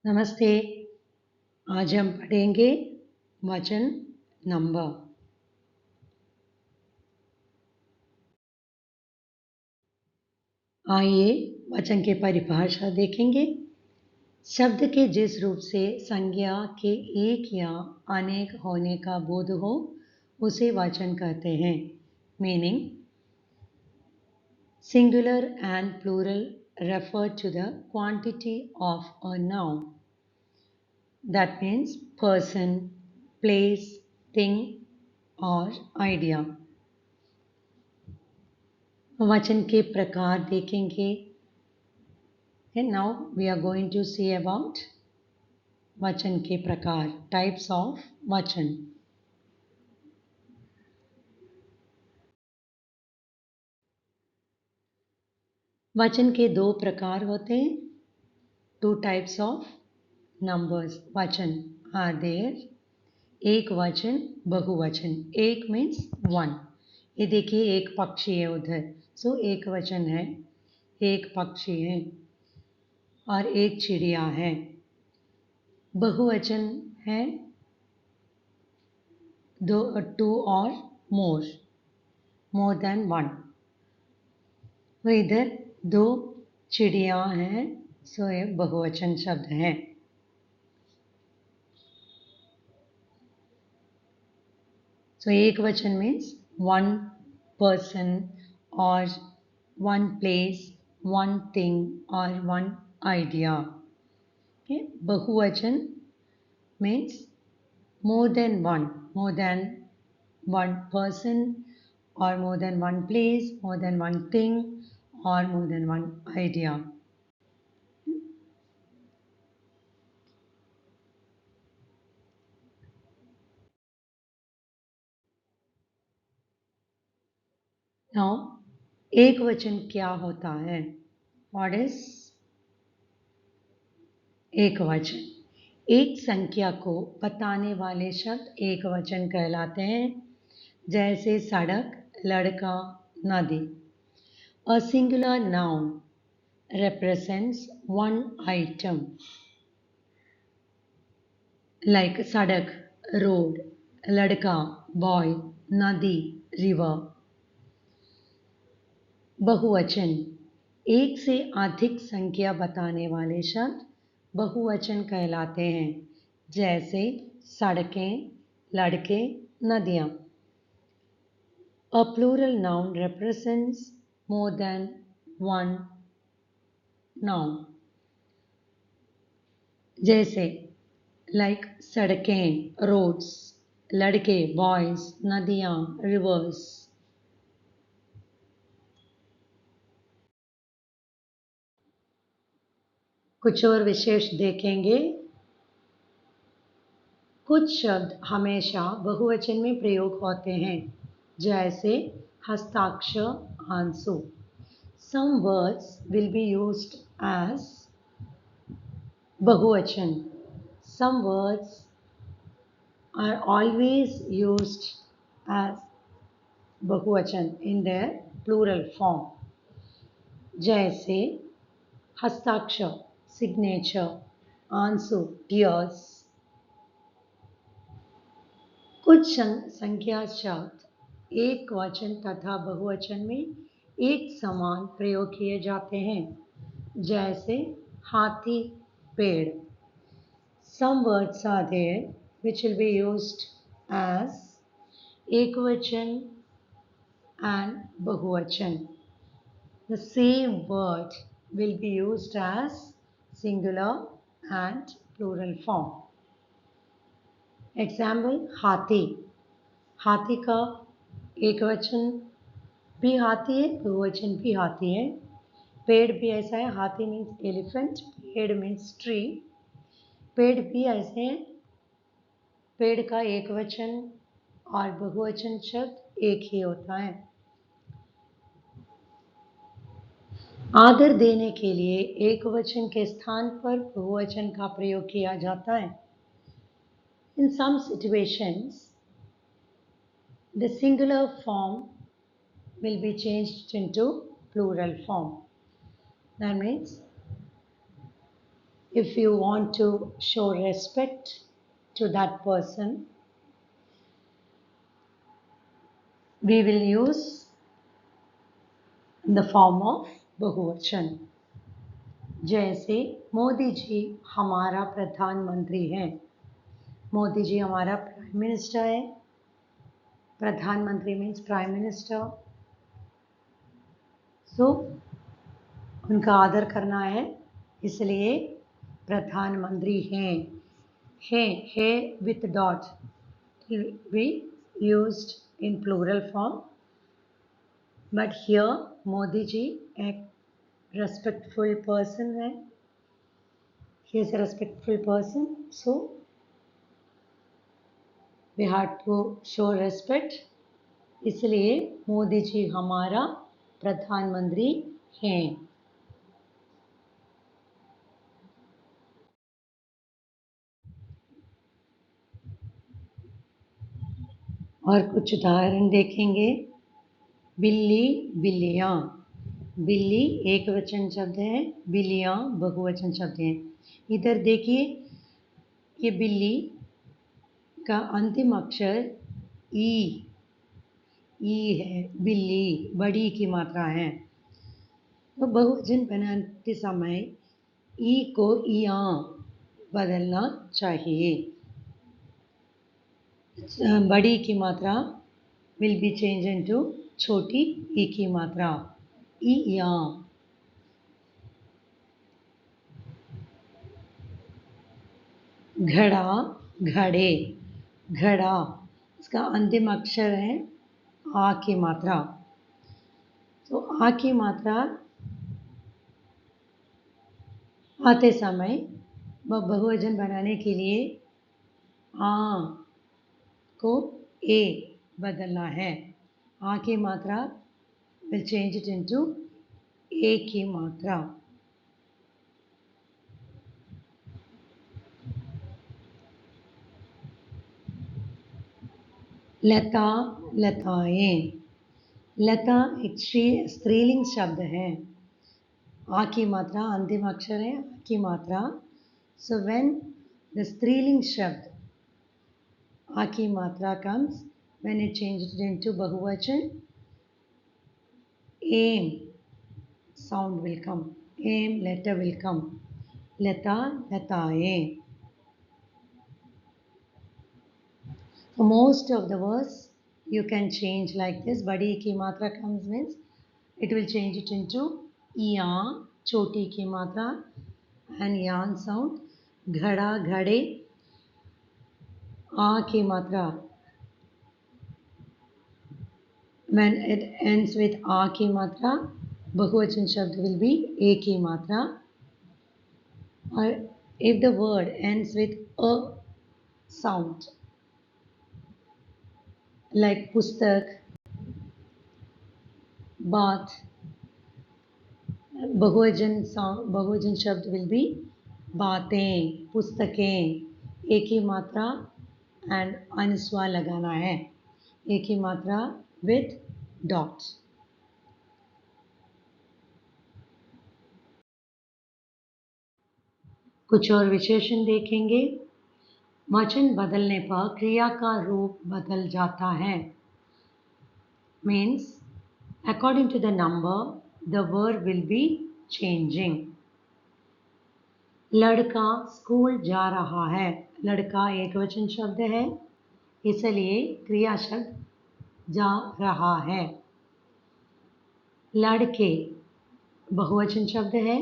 नमस्ते। आज हम पढ़ेंगे वचन नंबर। आइए वचन की परिभाषा देखेंगे। शब्द के जिस रूप से संज्ञा के एक या अनेक होने का बोध हो उसे वचन कहते हैं। Meaning singular and plural refer to the quantity of a noun. That means person, place, thing or idea. वचन के प्रकार देखेंगे। Now we are going to see about वचन के प्रकार, types of वचन। वचन के दो प्रकार होते हैं। Two types of numbers वचन are there। एक वचन, बहुवचन। एक means one। ये देखिए एक पक्षी है उधर, सो एक वचन है, एक पक्षी है और एक चिड़िया है। बहुवचन है दो, टू और मोर देन वन। तो इधर दो चिड़िया हैं, सो ये बहुवचन शब्द है। सो एक वचन मीन्स वन पर्सन और वन प्लेस, वन थिंग और वन आइडिया। बहुवचन means more than one person or more than one place, more than one thing or more than one idea. Now एक वचन क्या होता है? What is एक वचन? एक संख्या को बताने वाले शब्द एक वचन कहलाते हैं, जैसे सड़क, लड़का, नदी। A singular noun represents one item like सड़क, रोड, लड़का, बॉय, नदी, रिवर। बहुवचन एक से अधिक संख्या बताने वाले शब्द बहुवचन कहलाते हैं, जैसे सड़कें, लड़के, नदियाँ। A plural noun represents more than one noun. जैसे like सड़कें, roads, लड़के, boys, नदियाँ, rivers। कुछ और विशेष देखेंगे। कुछ शब्द हमेशा बहुवचन में प्रयोग होते हैं, जैसे हस्ताक्षर, आंसू। Some words will be used as बहुवचन. Some words are always used as बहुवचन in their plural form. जैसे हस्ताक्षर, signature, आंसू, tears। कुछ संख्या शब्द एक वचन तथा बहुवचन में एक समान प्रयोग किए जाते हैं, जैसे हाथी, पेड़। Some words are there which will be used as ekvachan and bahuvachan. The same word will be used as singular and plural form. Example हाथी। हाथी का एक वचन भी हाथी है, बहुवचन भी हाथी है। पेड़ भी ऐसा है, हाथी मीन्स एलिफेंट, पेड़ मीन्स ट्री। पेड़ भी ऐसे हैं, पेड़ का एक वचन और बहुवचन शब्द एक ही होता है। आदर देने के लिए एक वचन के स्थान पर बहुवचन का प्रयोग किया जाता है। In some situations, the singular form will be changed into plural form. That means, If you want to show respect to that person, we will use the form of बहुवचन. जैसे मोदी जी हमारा प्रधानमंत्री है. मोदी जी हमारा प्राइम मिनिस्टर है. प्रधानमंत्री means prime minister. सो उनका आदर करना है, इसलिए प्रधानमंत्री हैं. है with dot will be used in plural form, but here Modi ji एक respectful person है. He is a respectful person, so we have to show respect. इसलिए मोदी जी हमारा प्रधानमंत्री हैं. और कुछ उदाहरण देखेंगे. बिल्ली बिल्लियाँ. बिल्ली एक वचन शब्द है, बिल्लियाँ बहुवचन शब्द हैं. इधर देखिए, ये बिल्ली का अंतिम अक्षर ई है. बिल्ली बड़ी की मात्रा है, तो बहुवचन बनाते समय ई को इया बदलना चाहिए. बड़ी की मात्रा will be changed into छोटी ई की मात्रा इया. घड़ा घड़े. घड़ा इसका अंतिम अक्षर है आ की मात्रा, तो आ की मात्रा आते समय बहुवचन बनाने के लिए आ को ए बदलना है. आ की मात्रा will change it into ए की मात्रा. लता लताएं. लता एक स्त्रीलिंग शब्द है. आ की मात्रा अंतिम अक्षर है, आ की मात्रा. सो व्हेन द स्त्रीलिंग शब्द आ की मात्रा comes, when it changes it into बहुवचन, aim sound will come. Aim letter will come. लता लताएं. So most of the words you can change like this. बड़ी की मात्रा comes means it will change it into या. छोटी की मात्रा and यान sound. घड़ा घड़े. आ की मात्रा when it ends with आ की मात्रा, बहुवचन शब्द will be ए की मात्रा. और if the word ends with a sound like पुस्तक, बात, बहुवचन शब्द will be बातें, पुस्तकें. एक ही मात्रा एंड अनुस्वार लगाना है. एक ही मात्रा विथ डॉट्स. कुछ और विशेषण देखेंगे. वचन बदलने पर क्रिया का रूप बदल जाता है. Means according to the number the word will be changing. लड़का स्कूल जा रहा है. लड़का एक वचन शब्द है, इसलिए क्रिया शब्द जा रहा है. लड़के बहुवचन शब्द है,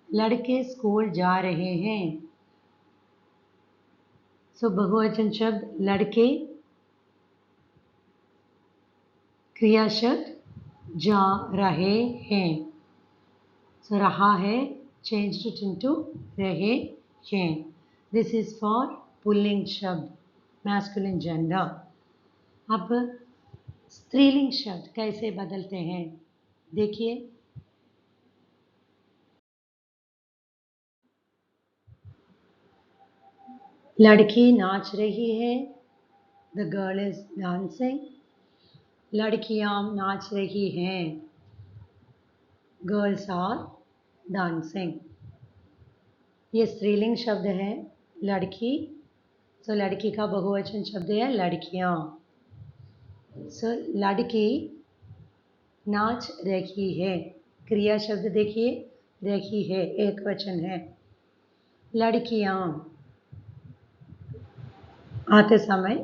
लड़के स्कूल जा रहे हैं. सो बहुवचन शब्द लड़के, क्रिया शब्द जा रहे हैं. सो रहा है changed it into रहे हैं. This is for पुल्लिंग शब्द, masculine gender. अब स्त्रीलिंग शब्द कैसे बदलते हैं देखिए. लड़की नाच रही है. The girl is dancing. लड़कियां नाच रही हैं. Girls are dancing. ये स्त्रीलिंग शब्द है लड़की, तो लड़की का बहुवचन शब्द है लड़कियां। सो लड़की नाच रही है, क्रिया शब्द देखिए, रही है एक वचन है। लड़कियां आते समय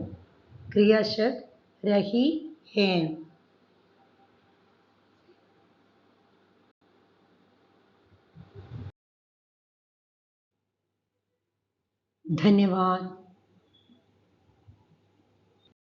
क्रिया शब्द रही हैं। धन्यवाद।